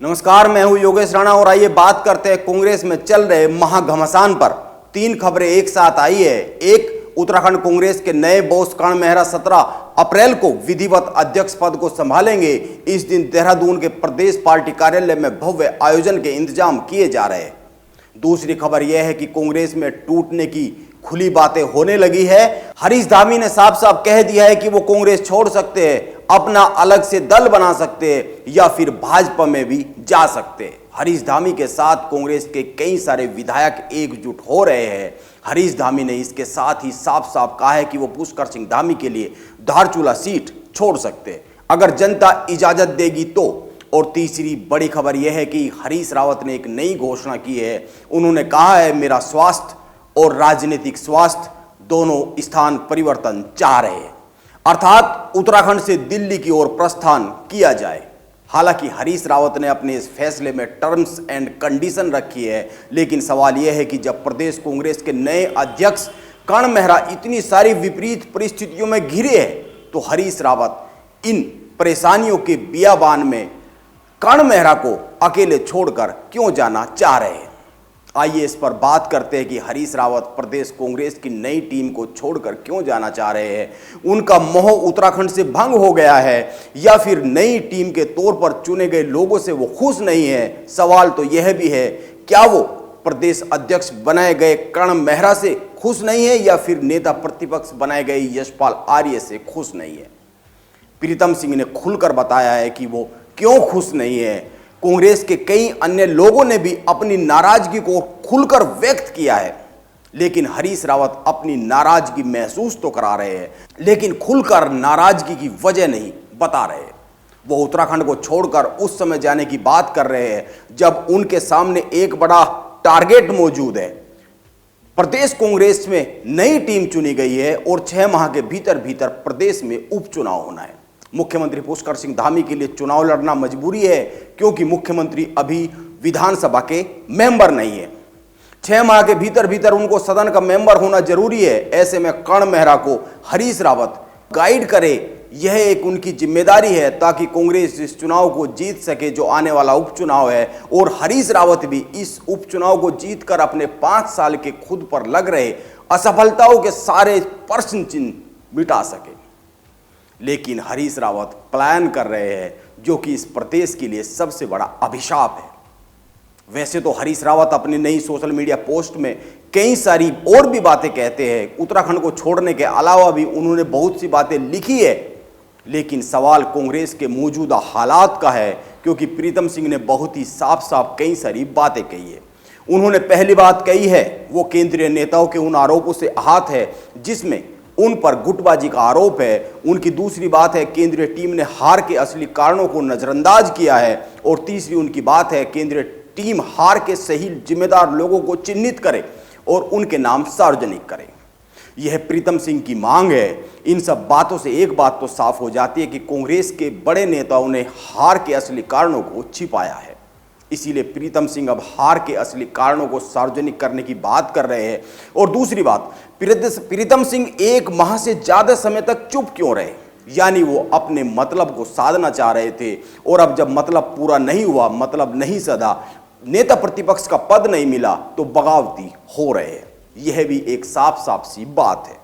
नमस्कार, मैं हूं योगेश राणा और आइए बात करते हैं कांग्रेस में चल रहे महाघमासान पर। 3 खबरें एक साथ आई है। एक, उत्तराखंड कांग्रेस के नए बॉस कर्ण मेहरा 17 अप्रैल को विधिवत अध्यक्ष पद को संभालेंगे। इस दिन देहरादून के प्रदेश पार्टी कार्यालय में भव्य आयोजन के इंतजाम किए जा रहे हैं। दूसरी खबर यह है कि कांग्रेस में टूटने की खुली बातें होने लगी है। हरीश धामी ने साफ साफ कह दिया है कि वो कांग्रेस छोड़ सकते हैं, अपना अलग से दल बना सकते हैं या फिर भाजपा में भी जा सकते हैं। हरीश धामी के साथ कांग्रेस के कई सारे विधायक एकजुट हो रहे हैं। हरीश धामी ने इसके साथ ही साफ साफ कहा है कि वो पुष्कर सिंह धामी के लिए धारचूला सीट छोड़ सकते हैं अगर जनता इजाजत देगी तो। और तीसरी बड़ी खबर यह है कि हरीश रावत ने एक नई घोषणा की है। उन्होंने कहा है, मेरा स्वास्थ्य और राजनीतिक स्वास्थ्य दोनों स्थान परिवर्तन चाह रहे हैं, अर्थात उत्तराखंड से दिल्ली की ओर प्रस्थान किया जाए। हालांकि हरीश रावत ने अपने इस फैसले में टर्म्स एंड कंडीशन रखी है, लेकिन सवाल यह है कि जब प्रदेश कांग्रेस के नए अध्यक्ष कर्ण मेहरा इतनी सारी विपरीत परिस्थितियों में घिरे हैं, तो हरीश रावत इन परेशानियों के बियाबान में कर्ण मेहरा को अकेले छोड़कर क्यों जाना चाह रहे हैं। आइए इस पर बात करते हैं कि हरीश रावत प्रदेश कांग्रेस की नई टीम को छोड़कर क्यों जाना चाह रहे हैं। उनका मोह उत्तराखंड से भंग हो गया है या फिर नई टीम के तौर पर चुने गए लोगों से वो खुश नहीं है। सवाल तो यह भी है, क्या वो प्रदेश अध्यक्ष बनाए गए कर्ण मेहरा से खुश नहीं है या फिर नेता प्रतिपक्ष बनाए गए यशपाल आर्य से खुश नहीं है। प्रीतम सिंह ने खुलकर बताया है कि वो क्यों खुश नहीं है। कांग्रेस के कई अन्य लोगों ने भी अपनी नाराजगी को खुलकर व्यक्त किया है, लेकिन हरीश रावत अपनी नाराजगी महसूस तो करा रहे हैं, लेकिन खुलकर नाराजगी की वजह नहीं बता रहे। वो उत्तराखंड को छोड़कर उस समय जाने की बात कर रहे हैं जब उनके सामने एक बड़ा टारगेट मौजूद है। प्रदेश कांग्रेस में नई टीम चुनी गई है और 6 माह के भीतर भीतर प्रदेश में उपचुनाव होना है। मुख्यमंत्री पुष्कर सिंह धामी के लिए चुनाव लड़ना मजबूरी है, क्योंकि मुख्यमंत्री अभी विधानसभा के मेंबर नहीं है। 6 माह के भीतर भीतर उनको सदन का मेंबर होना जरूरी है। ऐसे में कर्ण मेहरा को हरीश रावत गाइड करे, यह एक उनकी जिम्मेदारी है ताकि कांग्रेस इस चुनाव को जीत सके जो आने वाला उपचुनाव है, और हरीश रावत भी इस उपचुनाव को जीतकर अपने 5 साल के खुद पर लग रहे असफलताओं के सारे प्रश्न चिन्ह मिटा सके। लेकिन हरीश रावत प्लान कर रहे हैं, जो कि इस प्रदेश के लिए सबसे बड़ा अभिशाप है। वैसे तो हरीश रावत अपनी नई सोशल मीडिया पोस्ट में कई सारी और भी बातें कहते हैं। उत्तराखंड को छोड़ने के अलावा भी उन्होंने बहुत सी बातें लिखी है, लेकिन सवाल कांग्रेस के मौजूदा हालात का है, क्योंकि प्रीतम सिंह ने बहुत ही साफ साफ कई सारी बातें कही है। उन्होंने पहली बात कही है, वो केंद्रीय नेताओं के उन आरोपों से आहत है जिसमें उन पर गुटबाजी का आरोप है। उनकी दूसरी बात है, केंद्रीय टीम ने हार के असली कारणों को नजरअंदाज किया है। और तीसरी उनकी बात है, केंद्रीय टीम हार के सही जिम्मेदार लोगों को चिन्हित करे और उनके नाम सार्वजनिक करे। यह प्रीतम सिंह की मांग है। इन सब बातों से एक बात तो साफ हो जाती है कि कांग्रेस के बड़े नेताओं ने हार के असली कारणों को छिपाया है। इसीलिए प्रीतम सिंह अब हार के असली कारणों को सार्वजनिक करने की बात कर रहे हैं। और दूसरी बात, प्रीतम सिंह 1 माह से ज्यादा समय तक चुप क्यों रहे, यानी वो अपने मतलब को साधना चाह रहे थे, और अब जब मतलब पूरा नहीं हुआ, मतलब नहीं सधा, नेता प्रतिपक्ष का पद नहीं मिला, तो बगावती हो रहे हैं। यह भी एक साफ साफ सी बात है।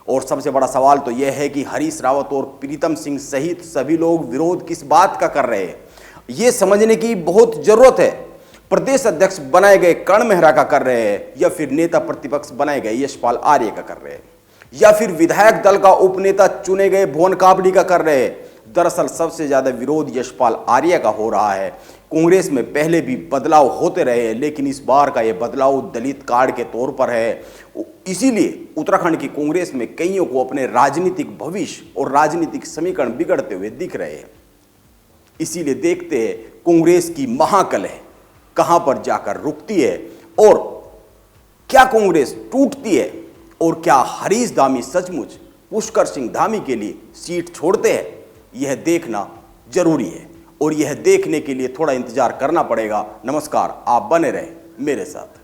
और सबसे बड़ा सवाल तो यह है कि हरीश रावत और प्रीतम सिंह सहित सभी लोग विरोध किस बात का कर रहे हैं, ये समझने की बहुत जरूरत है। प्रदेश अध्यक्ष बनाए गए कर्ण मेहरा का कर रहे हैं, या फिर नेता प्रतिपक्ष बनाए गए यशपाल आर्य का कर रहे हैं, या फिर विधायक दल का उपनेता चुने गए भुवन काबड़ी का कर रहे हैं। दरअसल सबसे ज्यादा विरोध यशपाल आर्य का हो रहा है। कांग्रेस में पहले भी बदलाव होते रहे हैं, लेकिन इस बार का यह बदलाव दलित कार्ड के तौर पर है। इसीलिए उत्तराखंड की कांग्रेस में कईयों को अपने राजनीतिक भविष्य और राजनीतिक समीकरण बिगड़ते हुए दिख रहे हैं। इसीलिए देखते हैं कांग्रेस की महाकलह कहां पर जाकर रुकती है, और क्या कांग्रेस टूटती है, और क्या हरीश धामी सचमुच पुष्कर सिंह धामी के लिए सीट छोड़ते हैं। यह देखना जरूरी है, और यह देखने के लिए थोड़ा इंतजार करना पड़ेगा। नमस्कार, आप बने रहें मेरे साथ।